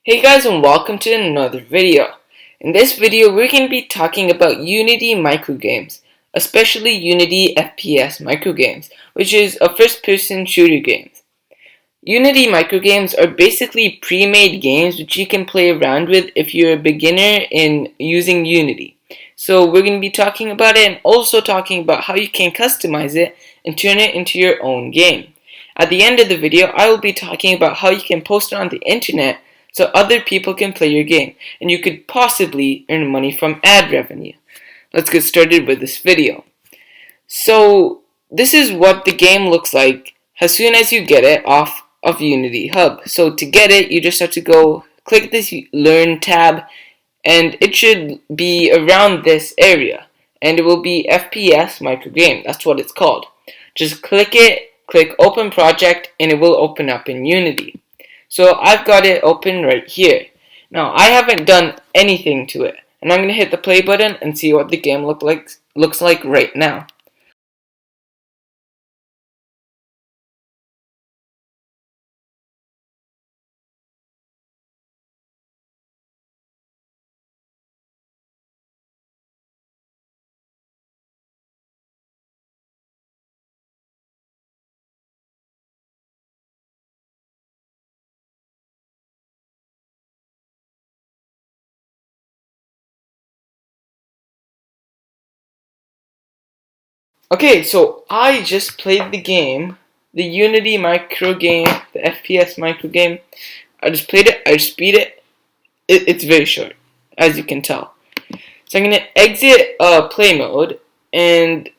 Hey guys, and welcome to another video. In this video we're going to be talking about Unity microgames, especially Unity FPS microgames, which is a first-person shooter game. Unity microgames are basically pre-made games which you can play around with if you're a beginner in using Unity. So we're going to be talking about it and also talking about how you can customize it and turn it into your own game. At the end of the video, I will be talking about how you can post it on the internet so other people can play your game, and you could possibly earn money from ad revenue. Let's get started with this video. So this is what the game looks like as soon as you get it off of Unity Hub. So to get it, you just have to go click this Learn tab, and it should be around this area, and it will be FPS microgame. That's what it's called. Just click it, click Open Project, and it will open up in Unity. So I've got it open right here. Now I haven't done anything to it, and I'm going to hit the play button and see what the game looks like right now. Okay, so I just played the game, the Unity micro game, the FPS micro game. I just played it, I just beat it. It's very short, as you can tell. So I'm going to exit play mode, and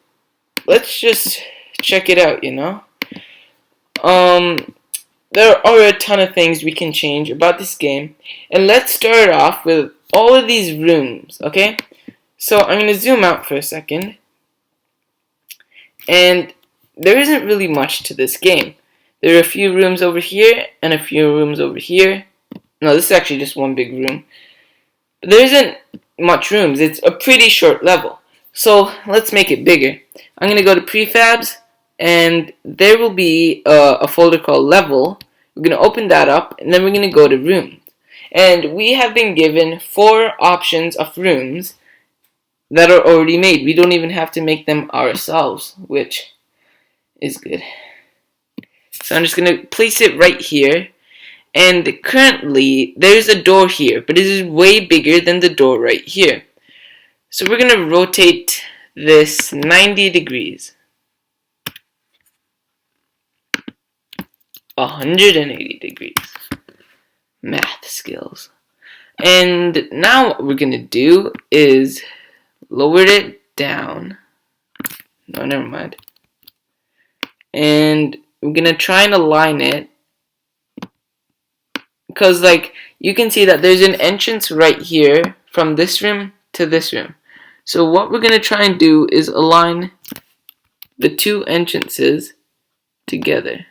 let's just check it out, There are a ton of things we can change about this game, and let's start off with all of these rooms, okay? So I'm going to zoom out for a second, and there isn't really much to this game. There are a few rooms over here, and a few rooms over here. No, this is actually just one big room. But there isn't much rooms. It's a pretty short level. So let's make it bigger. I'm going to go to prefabs, and there will be a folder called level. We're going to open that up, and then we're going to go to rooms. And we have been given 4 options of rooms that are already made. We don't even have to make them ourselves, which is good. So I'm just going to place it right here. And currently, there's a door here, but it is way bigger than the door right here. So we're going to rotate this 90 degrees. 180 degrees. Math skills. And now what we're going to do is lower it down. No, never mind. And we're going to try and align it. Because, you can see that there's an entrance right here from this room to this room. So what we're going to try and do is align the 2 entrances together.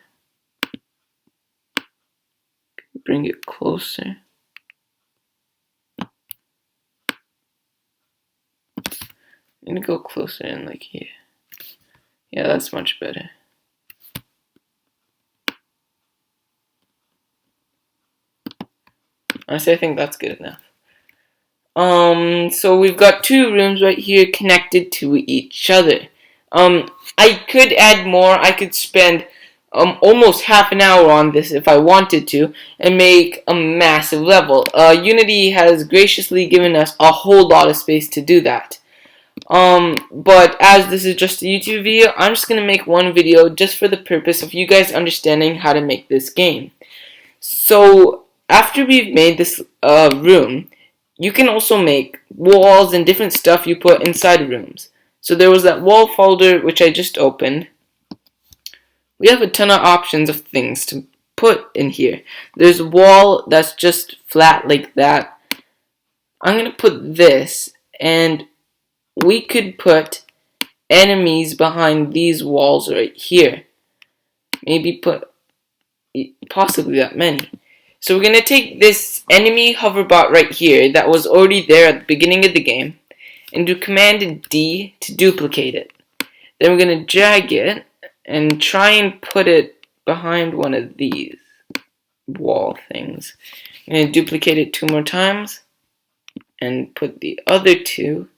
Bring it closer. I'm going to go closer in here. Yeah, that's much better. Honestly, I think that's good enough. So we've got 2 rooms right here connected to each other. I could add more. I could spend almost half an hour on this if I wanted to and make a massive level. Unity has graciously given us a whole lot of space to do that. But as this is just a YouTube video, I'm just going to make one video just for the purpose of you guys understanding how to make this game. So after we've made this room, you can also make walls and different stuff you put inside rooms. So there was that wall folder which I just opened. We have a ton of options of things to put in here. There's a wall that's just flat like that. I'm going to put this, and we could put enemies behind these walls right here. Maybe put possibly that many. So we're going to take this enemy hoverbot right here that was already there at the beginning of the game and do Command D to duplicate it. Then we're going to drag it and try and put it behind one of these wall things. I'm going to duplicate it 2 more times and put the other 2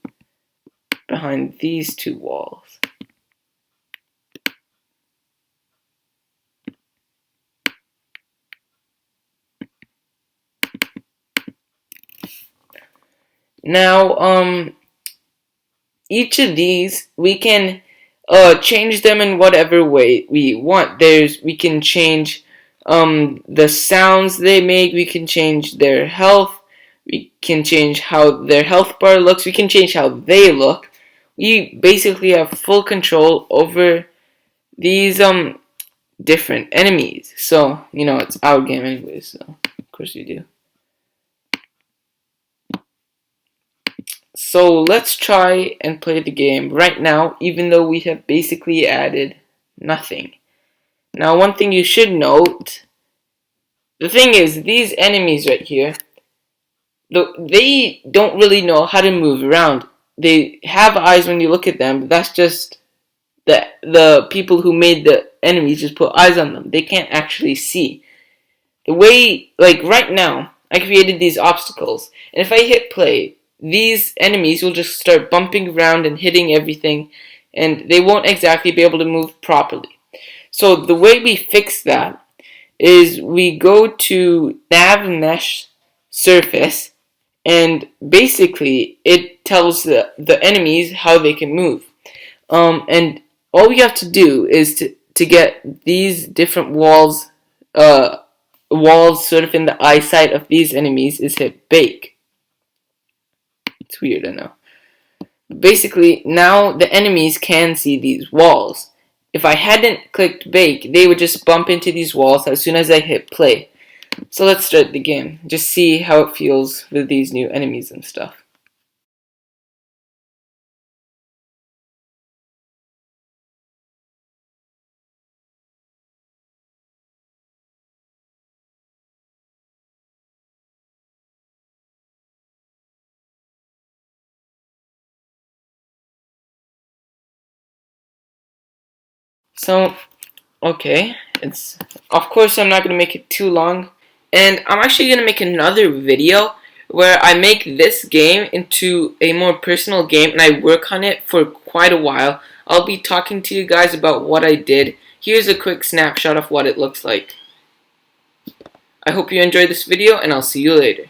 behind these 2 walls. Now, each of these we can change them in whatever way we want. We can change the sounds they make. We can change their health. We can change how their health bar looks. We can change how they look. We basically have full control over these different enemies. So, it's our game anyways, so of course we do. So let's try and play the game right now, even though we have basically added nothing. Now, one thing you should note, the thing is, these enemies right here, they don't really know how to move around. They have eyes when you look at them, but that's just the people who made the enemies just put eyes on them. They can't actually see. The way, like right now, I created these obstacles, and if I hit play, these enemies will just start bumping around and hitting everything, and they won't exactly be able to move properly. So the way we fix that is we go to nav mesh surface, and basically it tells the enemies how they can move. And all we have to do is to get these different walls sort of in the eyesight of these enemies is hit bake. It's weird, I know. Basically, now the enemies can see these walls. If I hadn't clicked bake, they would just bump into these walls as soon as I hit play. So let's start the game. Just see how it feels with these new enemies and stuff. So, okay, of course I'm not going to make it too long, and I'm actually going to make another video where I make this game into a more personal game and I work on it for quite a while. I'll be talking to you guys about what I did. Here's a quick snapshot of what it looks like. I hope you enjoyed this video, and I'll see you later.